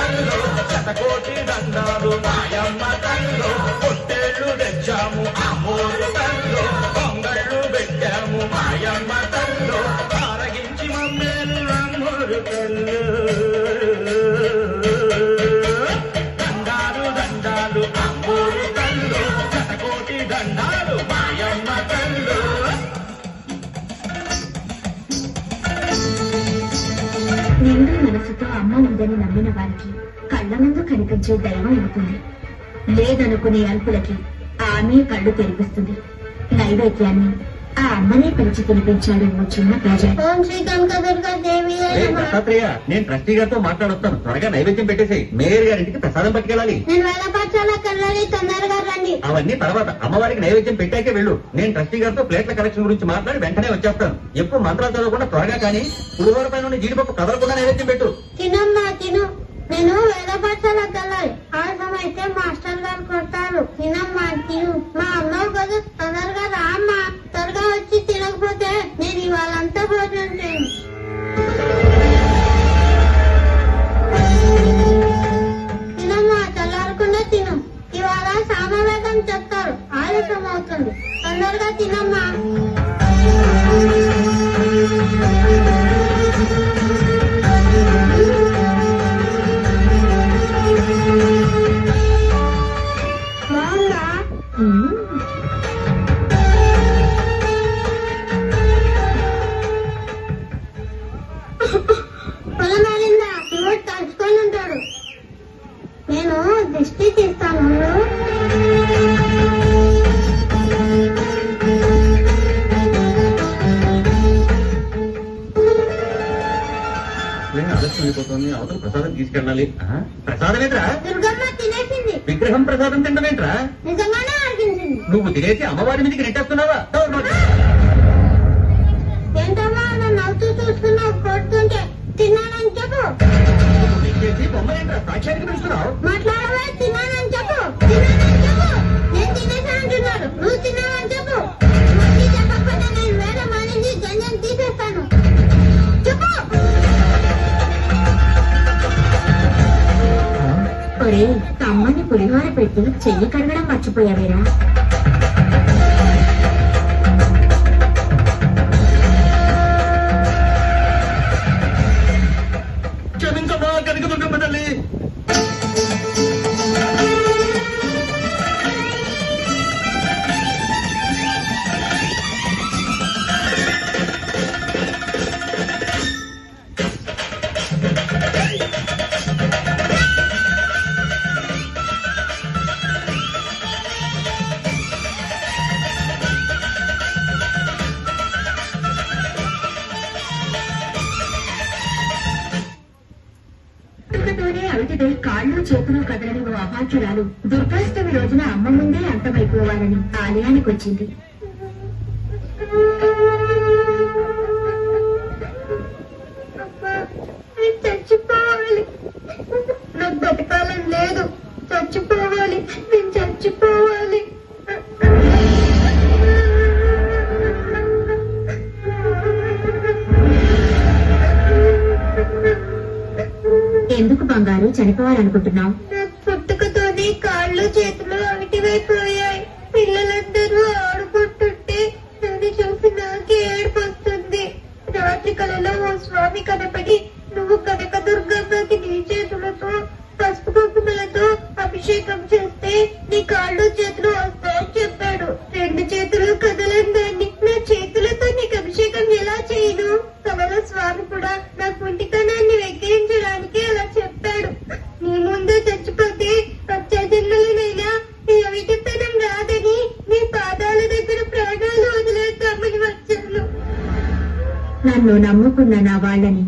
తల్లు శతకోటి దండాలు మాయమ్మ తల్లు పొట్టేళ్లు తెచ్చాము అమ్మోరు తల్లు పొంగళ్ళు పెట్టాము మాయమ్మ తల్లు ఆరగించి మమ్మేలు అమ్మోరు తల్లు దండాలు దండాలు అమ్మోరు తల్లు శతకోటి దండాలు మాయమ్మ తల్లు. నిండు మనసుతో అమ్మ ఉందని నమ్మిన వారికి కళ్ళ ముందు కనిపించే దైవం ఉంటుంది. లేదనుకునే అల్పులకి ఆమె కళ్ళు తెరిపిస్తుంది. నైవేద్యాన్ని ఆ అమ్మనే పిలిచి తినిపించాడు ఓ చిన్న ప్రజ. నేను ట్రస్టీ గారితో మాట్లాడొస్తాను. త్వరగా నైవేద్యం పెట్టేసి మేయర్ గారింటికి ప్రసాదం పట్టుకెళ్ళాలి. తొందరగా రండి. అవన్నీ తర్వాత అమ్మవారికి నైవేద్యం పెట్టాకే వెళ్ళు. నేను ట్రస్టీ గారితో ప్లేట్ల కలెక్షన్ గురించి మాట్లాడి వెంటనే వచ్చేస్తాను. ఎప్పుడు మంత్రాలు చదవకుండా త్వరగా కానీ పులిహోర పైన నుండి జీడిపప్పు కదలకుండా నైవేద్యం పెట్టు. తినమ్మా తిను. నేను వేద పాఠశాలకు వెళ్ళాలి. అవసరమైతే మాస్టర్ గారు కొడతారు. తినమ్మా తిను. మా అమ్మ కదా తొందరగా రా అమ్మా. త్వరగా వచ్చి తినకపోతే నేను ఇవాళంతా భోజనం చేయను. తినమ్మా చల్లారకుండా తిను. ఇవాళ సామవేదం చెప్తారు. ఆలస్యం అవుతుంది. తొందరగా తినమ్మా. పొలమారిందా ఇవాడు తలుచుకొని ఉంటాడు. నేను దిష్టి తీస్తాను. ఆలస్యం అయిపోతుంది. అవతల ప్రసాదం తీసుకెళ్ళాలి. ప్రసాదం ఏంట్రా? దుర్గమ్మ తినేసింది. విగ్రహం ప్రసాదం తినమేంట్రా? నిజంగానే అడిగించింది. నువ్వు తినేసి అమ్మవారి మీదకి నెట్టేస్తున్నావా? ఏంటమ్మా నన్ను నవ్వుతూ చూస్తున్నావు? కొడుతుంటే తిన్నానని చెప్పు. బొమ్మలేంట్రా సాక్ష్యానికి పిలుస్తున్నావు? మాట్లాడవే. తిన్నానని చెప్పు. తిన్నానని చెప్పు. నేను తినేసానంటున్నాడు. నువ్వు తిన్నావని చెప్పు. మళ్ళీ చెప్పకపోతే నేను వేరే మనిషి జంజం తీసేస్తాను. చెప్పు. ఒరే తమ్మని పులిహోర పెట్టి చెయ్యి కడగడం మర్చిపోయావేరా? క్షమించమ్మా కనుక దుర్గమ్మ తల్లి. అవిటిదై కాళ్ళు చేతులు కదలని ఓ అభాగ్యురాలు దుర్గాష్టమి రోజున అమ్మ ముందే అంతమైపోవాలని ఆలయానికి వచ్చింది. చచ్చిపోవాలి. నాకు బతకాలని లేదు. చచ్చిపోవాలి. నేను చచ్చిపోవాలి. ఎందుకు బంగారు చనిపోవాలనుకుంటున్నావు? పుట్టుకతోనే కాళ్ళు చేతులు అవిటివైపోయాయి. పిల్లలందరూ ఆడుకుంటుంటే నన్ను చూసి నాకే ఏడుపు వస్తుంది. రాత్రి కలలో ఓ స్వామి కనపడి నువ్వు కనక దుర్గమ్మకి నీ చేతులతో పసుపు కుంకుమలతో అభిషేకం చేస్తే నీ కాళ్ళు చేతులు వస్తాయని చెప్పాడు. రెండు చేతులు కదలని దాన్ని నా చేతులతో నీకు అభిషేకం ఎలా చేయను? కమల స్వామి కూడా నా కుంటితనాన్ని వెక్కిరించడానికి అలా చెప్పాడు. నీ ముందు చచ్చిపోతే వచ్చే జన్మలనైనా నీ అవిటితనం రాదని నీ పాదాల దగ్గర ప్రాణాలు వదిలేద్దామని వచ్చాను. నన్ను నమ్ముకున్న నా వాళ్ళని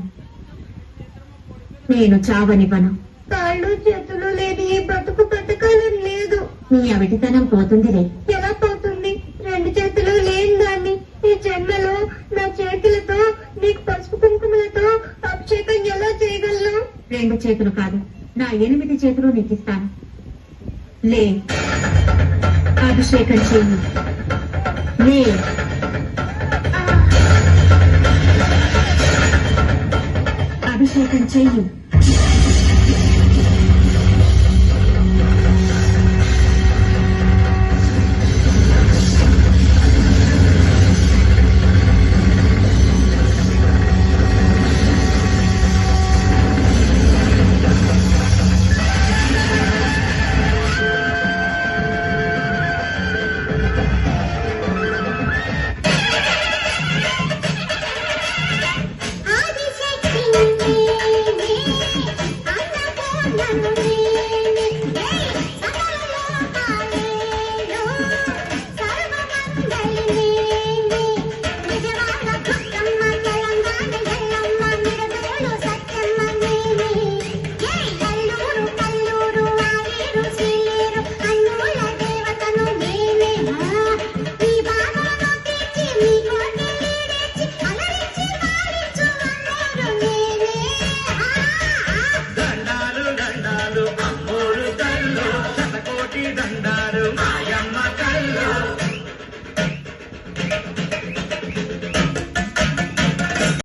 నేను చావనివ్వను. కాళ్ళు చేతులు లేని ఈ బతుకు బతకాలని లేదు. నీ అవిటితనం పోతుందిలే. ఎలా పోతుంది? రెండు చేతులు లేని దాన్ని ఈ జన్మలో నా చేతులతో నీకు పసుపు కుంకుమలతో అభిషేకం ఎలా చేయగలను? రెండు చేతులు కాదు, నా 8 చేతులు నీకు ఇస్తాను. లే, అభిషేకం చెయ్యి. లే. అభిషేకం చెయ్యి.